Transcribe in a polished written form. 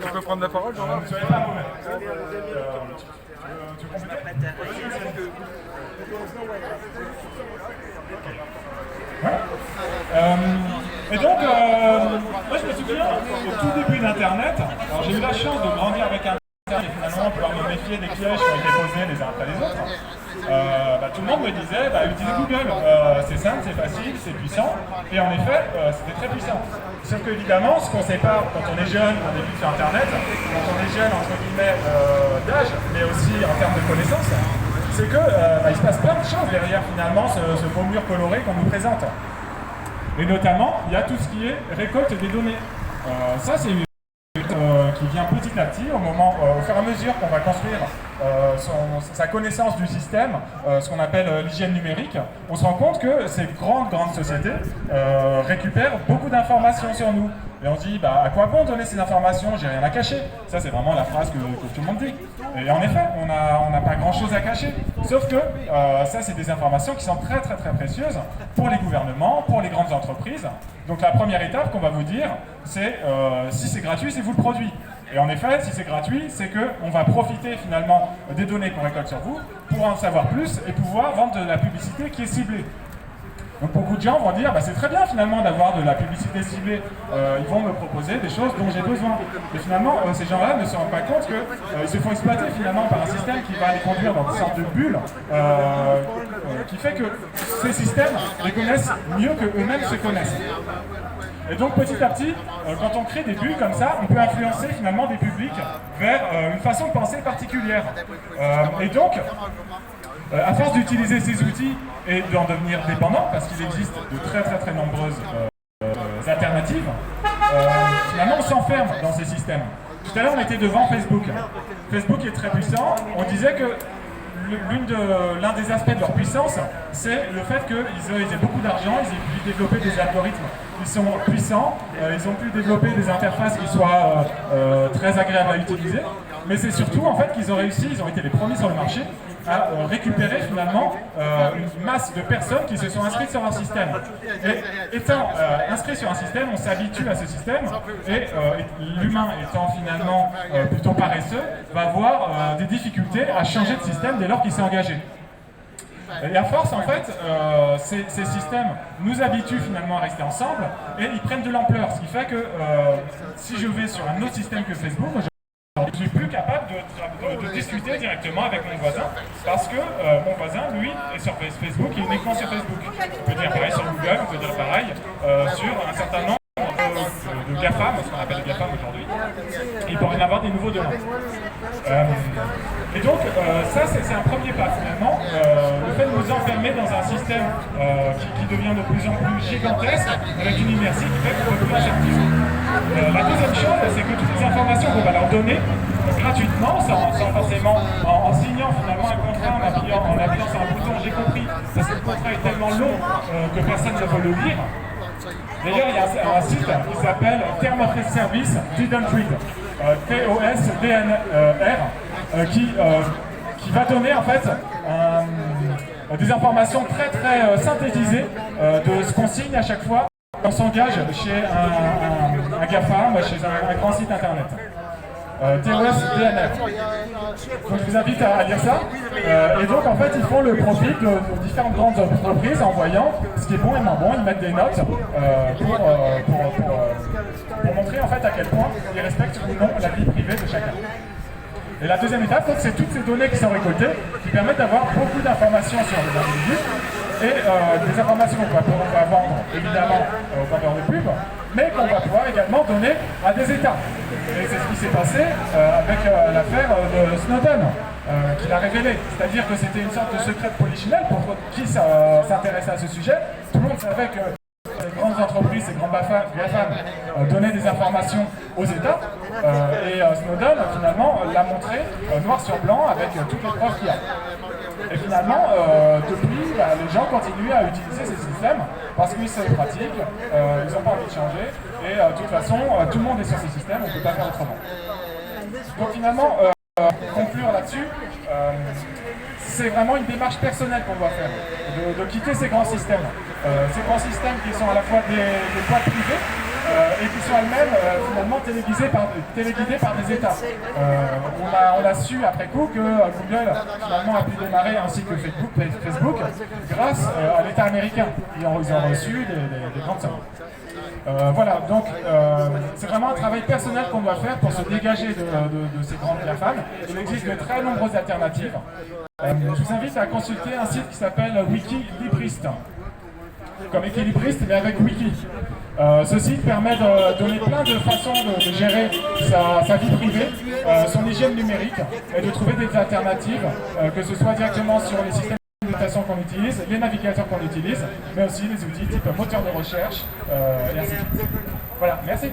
Tu peux prendre la parole, Jean-Marc? Tu soyez pas mauvais. Et donc, moi je me souviens, au tout début d'Internet, alors j'ai eu la chance de grandir avec Internet et finalement pouvoir me méfier des pièges qui ont été posés les uns après les autres. Tout le monde me disait, utilisez Google, c'est simple, c'est facile, c'est puissant, et en effet, c'était très puissant. Sauf qu'évidemment, ce qu'on ne sait pas quand on est jeune, on débute sur Internet, quand on est jeune, entre guillemets, d'âge, mais aussi en termes de connaissances, c'est que il se passe plein de choses derrière finalement ce beau mur coloré qu'on nous présente. Et notamment, il y a tout ce qui est récolte des données. Ça, c'est une qui vient petit à petit, au fur et à mesure qu'on va construire sa connaissance du système, ce qu'on appelle l'hygiène numérique, on se rend compte que ces grandes sociétés récupèrent beaucoup d'informations sur nous. Et on se dit, à quoi bon donner ces informations? J'ai rien à cacher. Ça, c'est vraiment la phrase que tout le monde dit. Et en effet, on n'a pas grand-chose à cacher. Sauf que ça, c'est des informations qui sont très précieuses pour les gouvernements, pour les grandes entreprises. Donc la première étape qu'on va vous dire, c'est si c'est gratuit, c'est vous le produit. Et en effet, si c'est gratuit, c'est qu'on va profiter finalement des données qu'on récolte sur vous pour en savoir plus et pouvoir vendre de la publicité qui est ciblée. Donc beaucoup de gens vont dire, c'est très bien finalement d'avoir de la publicité ciblée, ils vont me proposer des choses dont j'ai besoin. Et finalement, ces gens-là ne se rendent pas compte qu'ils se font exploiter finalement par un système qui va les conduire dans une sorte de bulle, qui fait que ces systèmes les connaissent mieux qu'eux-mêmes se connaissent. Et donc petit à petit, quand on crée des bulles comme ça, on peut influencer finalement des publics vers une façon de penser particulière. Et donc, à force d'utiliser ces outils et d'en devenir dépendant, parce qu'il existe de très nombreuses alternatives, finalement on s'enferme dans ces systèmes. Tout à l'heure on était devant Facebook. Facebook est très puissant, on disait que l'un des aspects de leur puissance, c'est le fait qu'ils aient beaucoup d'argent, ils aient pu développer des algorithmes qui sont puissants, ils ont pu développer des interfaces qui soient très agréables à utiliser, mais c'est surtout en fait qu'ils ont réussi, ils ont été les premiers sur le marché à récupérer finalement une masse de personnes qui se sont inscrites sur un système. Et étant inscrit sur un système, on s'habitue à ce système, et l'humain étant finalement plutôt paresseux, va avoir des difficultés à changer de système dès lors qu'il s'est engagé. Et à force, en fait, ces systèmes nous habituent finalement à rester ensemble, et ils prennent de l'ampleur, ce qui fait que si je vais sur un autre système que Facebook, je suis plus capable de discuter directement avec mon voisin, parce que mon voisin, lui, est sur Facebook et uniquement sur Facebook. On peut dire pareil sur Google, on peut dire pareil sur un certain nombre de GAFAM, ce qu'on appelle les GAFAM aujourd'hui. Il pourrait y en avoir des nouveaux demain. Et donc, ça, c'est un premier pas finalement. Le fait de nous enfermer dans un système qui devient de plus en plus gigantesque, avec une inertie qui fait qu'on ne peut plus assertif. La deuxième chose, c'est que toutes les informations qu'on va leur donner gratuitement, sans forcément en signant finalement un contrat, en appuyant sur un bouton, j'ai compris, parce que le contrat est tellement long que personne ne veut le lire. D'ailleurs, il y a un site qui s'appelle Term of Service Didn't Read, TOSDNR, qui va donner en fait des informations très synthétisées de ce qu'on signe à chaque fois quand on s'engage chez un GAFAM, chez un grand site internet. TOSDNR. Donc je vous invite à lire ça. Et donc en fait ils font le profil de différentes grandes entreprises en voyant ce qui est bon et moins bon. Ils mettent des notes pour montrer en fait à quel point ils respectent ou non la vie privée de chacun. Et la deuxième étape, c'est toutes ces données qui sont récoltées qui permettent d'avoir beaucoup d'informations sur les individus et des informations qu'on va vendre évidemment aux vendeurs de pub, mais qu'on va pouvoir également donner à des États. Et c'est ce qui s'est passé avec l'affaire de Snowden, qu'il a révélé. C'est-à-dire que c'était une sorte de secret de polichinelle pour qui s'intéressait à ce sujet. Tout le monde savait que les grandes entreprises, ces grands GAFAM donnaient des informations aux États. Et Snowden, finalement, l'a montré noir sur blanc avec toutes les preuves qu'il y a. Et finalement, depuis, les gens continuent à utiliser ces systèmes parce qu'ils sont pratiques, ils n'ont pas envie de changer, et de toute façon, tout le monde est sur ces systèmes, on ne peut pas faire autrement. Donc finalement, conclure là-dessus, c'est vraiment une démarche personnelle qu'on doit faire, de quitter ces grands systèmes. Ces grands systèmes qui sont à la fois des boîtes privées et qui sont elles-mêmes finalement téléguidées par des États. On a su après coup que Google finalement a pu démarrer ainsi que Facebook grâce à l'État américain. Ils ont reçu des grandes sommes. Voilà, donc c'est vraiment un travail personnel qu'on doit faire pour se dégager de ces grandes GAFAM. Il existe de très nombreuses alternatives. Je vous invite à consulter un site qui s'appelle Wikilibrist, comme équilibriste mais avec Wiki. Ce site permet de donner plein de façons de gérer sa vie privée, son hygiène numérique et de trouver des alternatives, que ce soit directement sur les systèmes de notation qu'on utilise, les navigateurs qu'on utilise, mais aussi les outils type moteur de recherche et ainsi de suite. Voilà, merci.